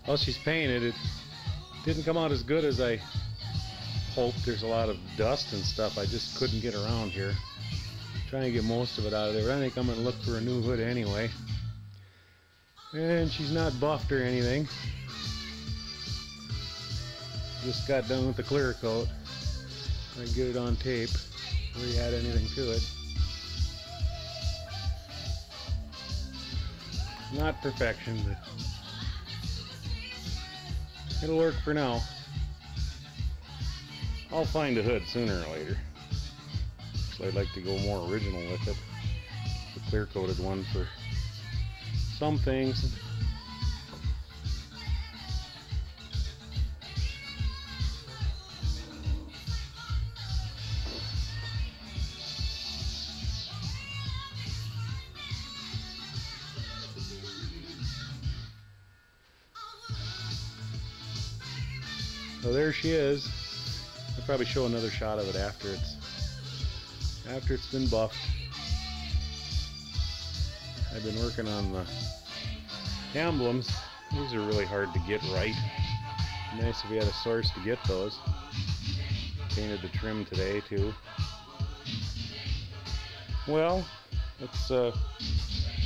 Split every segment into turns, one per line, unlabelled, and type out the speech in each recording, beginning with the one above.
Well, she's painted. It didn't come out as good as I hoped. There's a lot of dust and stuff. I just couldn't get around here. Trying to get most of it out of there. But I think I'm going to look for a new hood anyway. And she's not buffed or anything. Just got done with the clear coat. I can get it on tape. Really add anything to it. Not perfection, but it'll work for now. I'll find a hood sooner or later. So I'd like to go more original with it. The clear coated one for some things. So there she is. I'll probably show another shot of it after it's been buffed. I've been working on the emblems. These are really hard to get right. Nice if we had a source to get those. Painted the trim today too. Well, let's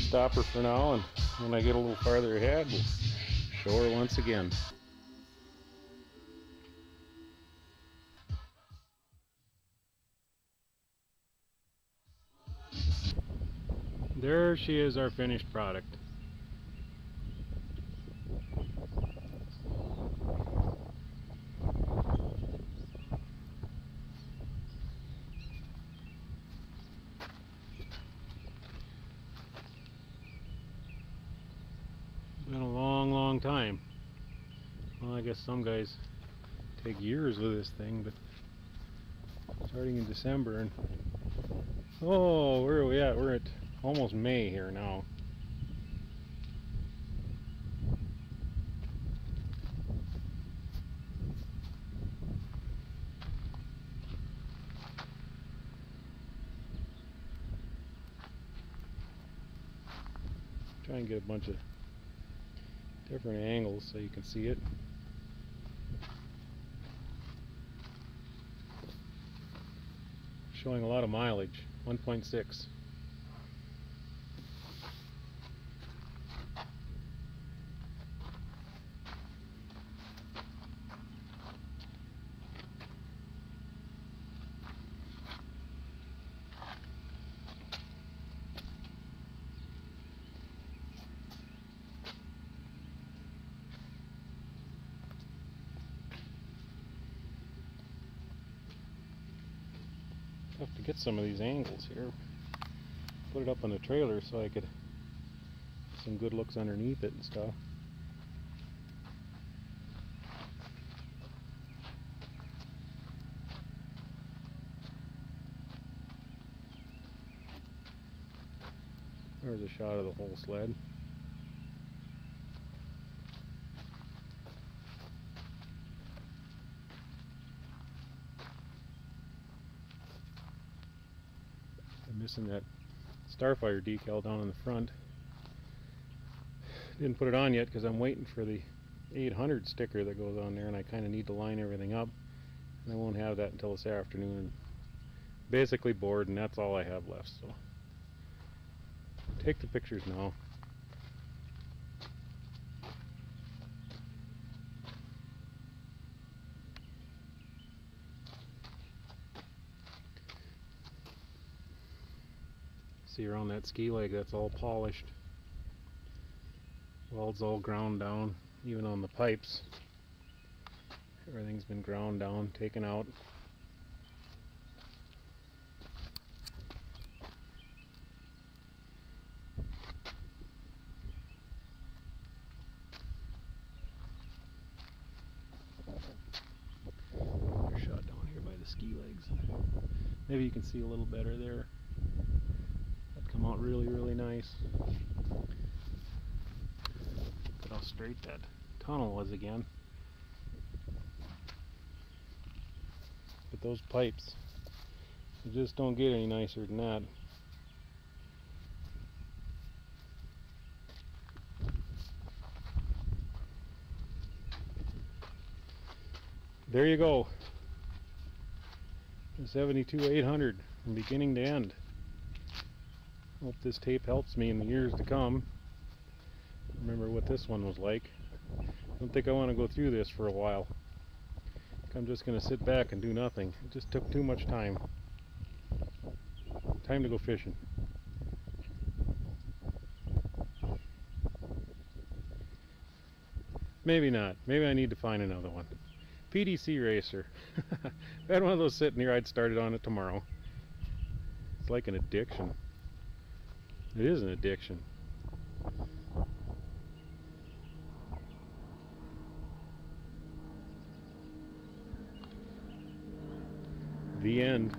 stop her for now, and when I get a little farther ahead, we'll show her once again. There she is, our finished product. Been a long time. Well, I guess some guys take years with this thing, but starting in December, and oh, where are we at? We're at almost May here now. Try and get a bunch of different angles so you can see it. Showing a lot of mileage, 1.6. Tough to get some of these angles here. Put it up on the trailer so I could get some good looks underneath it and stuff. There's a shot of the whole sled. I'm missing that Starfire decal down in the front. Didn't put it on yet because I'm waiting for the 800 sticker that goes on there, and I kind of need to line everything up, and I won't have that until this afternoon. Basically bored, and that's all I have left, so take the pictures now. See around that ski leg, that's all polished. Weld's all ground down, even on the pipes. Everything's been ground down, taken out. Another shot down here by the ski legs. Maybe you can see a little better there. That come out really nice. Look at how straight that tunnel was again. But those pipes, you just don't get any nicer than that. there you go. The 72-800 from beginning to end. Hope this tape helps me in the years to come. Remember what this one was like. Don't think I want to go through this for a while. I'm just going to sit back and do nothing. It just took too much time. Time to go fishing. Maybe not. Maybe I need to find another one. PDC Racer. If I had one of those sitting here, I'd start it on it tomorrow. It's like an addiction. It is an addiction. The end.